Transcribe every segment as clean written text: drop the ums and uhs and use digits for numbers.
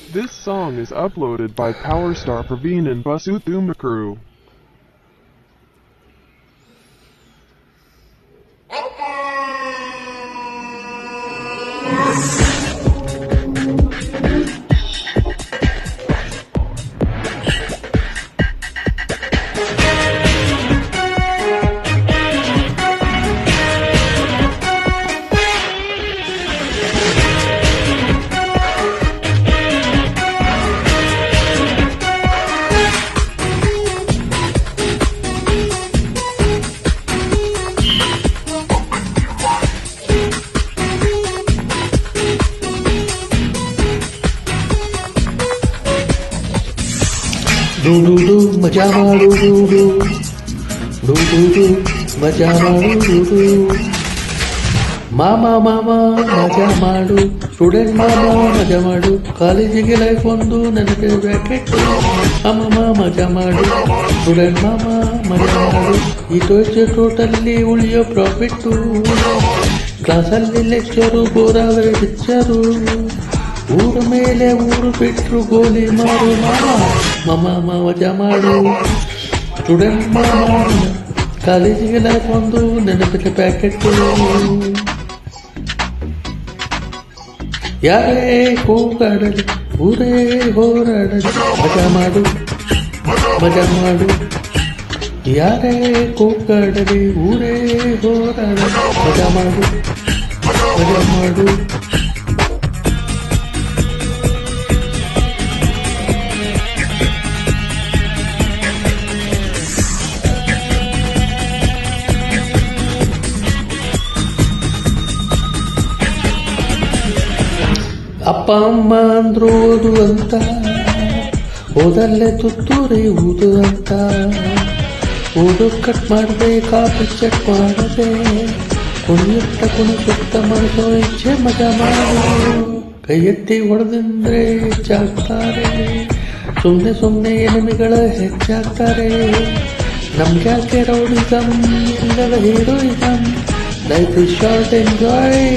This song is uploaded by Powerstar Praveen and Basu Thumakuru. Do ಮಜಾ ಮಾಡು do ಮಜಾ ಮಾಡು ಮಾಮ ಮಜಾ ಮಾಡು ಸ್ಟೂಡೆಂಟ್ ಮಾಮ ಮಜಾ ಮಾಡು ಕಾಲೇಜಿಗೆ ಲೈಫ್ ಒಂದು ನನಗೆ ಬ್ಯಾಕೆಟ್ ಅಮ್ಮ ಮಜಾ ಮಾಡು ಸ್ಟೂಡೆಂಟ್ ಮಾಮ ಮಜಾ ಮಾಡು ಈ ಟೋಟಲ್ಲಿ ಉಳಿಯೋ ಪ್ರಾಫಿಟ್ಟು ಕ್ಲಾಸಲ್ಲಿ ಲೆಕ್ಚರು ಬೋರಾದರೆ ಪಿಕ್ಚರು ಊರ ಮೇಲೆ ಊರು ಬಿಟ್ಟರು ಗೋಲಿ ಮಾಡು ಮಾಮ ಮಜಾ ಮಾಡು ಸ್ಟೂಡೆಂಟ್ ಮಾಮ ಕಾಲೇಜಿಗೆ ಲೈಫ್ ಒಂದು ನೆನಪಿನ ಪ್ಯಾಕೆಟ್ ಯಾರೇ ಕೂಗಾಡಲಿ ಊರೇ ಹೋರಾಡಲಿ ಮಜಾ ಮಾಡು ಯಾರೇ ಕೂಗಾಡಲಿ ಊರೇ ಹೋರಾಡಲಿ ಮಜಾ ಮಾಡು ಅಪ್ಪ ಅಮ್ಮ ಅಂದ್ರು ಓದು ಅಂತ ಓದಲ್ಲೇ ತುತ್ತೂರಿ ಊದು ಅಂತ ಓದು ಕಟ್ ಮಾಡದೆ ಕಾಪಿ ಚೆಕ್ ಮಾಡದೆ ಕುಣಿಸುತ್ತ ಮನಸೋ ಇಚ್ಛೆ ಮಜಾ ಮಾಡು ಕೈ ಎತ್ತಿ ಹೊಡೆದಂದ್ರೆ ಹೆಚ್ಚಾಗ್ತಾರೆ ಸುಮ್ಮನೆ ಎನಿಮಿಗಳ ಹೆಚ್ಚಾಗ್ತಾರೆ ನಮ್ಗ್ಯಾಕೆ ರೌಡಿಸಮ್ ಇಲ್ಲದ heroism life is short enjoy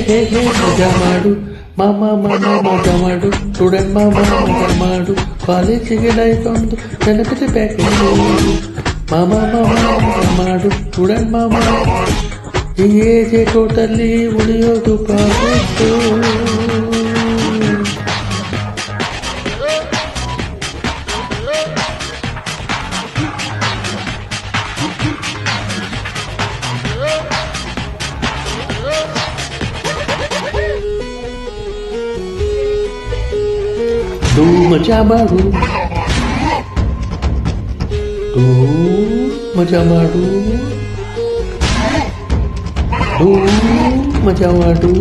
ಹೇ ಮಜಾ ಮಾಡು ಮಾಮ ಮಜಾ ಮಾಡು ಸ್ಟೂಡೆಂಟ್ ಮಾಮ ಮಜಾ ಮಾಡು ಕಾಲೇಜಿಗೆ ಲೈಫ್ ಒಂದು ನೆನಪಿನ ಪ್ಯಾಕೆಟ್ ಮಾಮ ಮಜಾ ಮಾಡು ಸ್ಟೂಡೆಂಟ್ ಮಾಮ ಈ ಏಜ್ ಟೋಟಲ್ಲಿ ಉಳಿಯೋದು ಪ್ರಾಜೆಕ್ಟು ಡು ಮಜಾ ಮಾಡು ಮಜಾ ಮಾಡು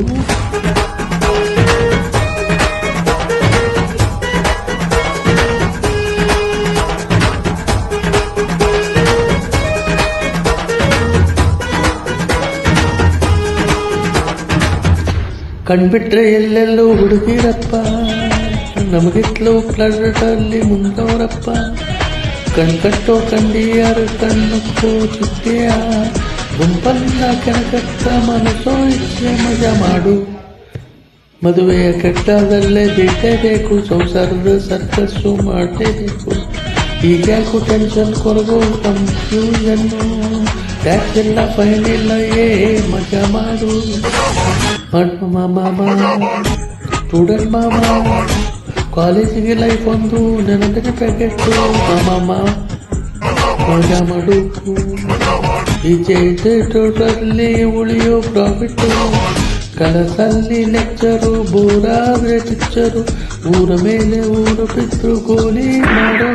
ಕಣ್ಬಿಟ್ರೆ ಎಲ್ಲೆಲ್ಲೂ ಹುಡುಗಿರಪ್ಪ ನಮಗಿತ್ಲು ಕ್ಲಡ್ರಲ್ಲಿ ಮುಂದವರಪ್ಪ ಕಣ್ಕಟ್ಟೋ ಕಂಡಿಯಾರು ಕಣ್ಣುಕ್ಕೋ ಚುಕ್ಕೆಯ ಗುಂಪನ್ನ ಕೆಣಕತ್ತ ಮನಸೋ ಇಚ್ಛೆ ಮಜಾ ಮಾಡು ಮದುವೆಯ ಕೆಟ್ಟದಲ್ಲೇ ಬಿಟ್ಟೇಬೇಕು ಸಂಸಾರದ ಸರ್ಕಸ್ಸು ಮಾಡಲೇಬೇಕು ಈಗ್ಯಾಕು ಟೆನ್ಷನ್ ಕೊರಗೋ ಕನ್ಫ್ಯೂಷನ್ನು ಟ್ಯಾಕ್ಸ್ ಇಲ್ಲ ಫೈನ್ ಇಲ್ಲ ಮಜಾ ಮಾಡು ಮಾಮ ಸ್ಟೂಡೆಂಟ್ ಮಾಮ ಕಾಲೇಜಿಗೆ ಲೈಫ್ ಒಂದು ನೆನಪಿನ ಪ್ಯಾಕೆಟ್ ಮಾಮ ಮಜಾ ಮಾಡು ಈಚೆ ಟೋಟಲ್ಲಿ ಉಳಿಯೋ ಪ್ರಾಫಿಟ್ಟು ಕಲಸಲ್ಲಿ ಲೆಕ್ಚರು ಬೋರಾದ್ರೆ ಪಿಕ್ಚರು ಊರ ಮೇಲೆ ಊರು ಬಿದ್ರು ಗೋಲಿ ಮಾಡೋ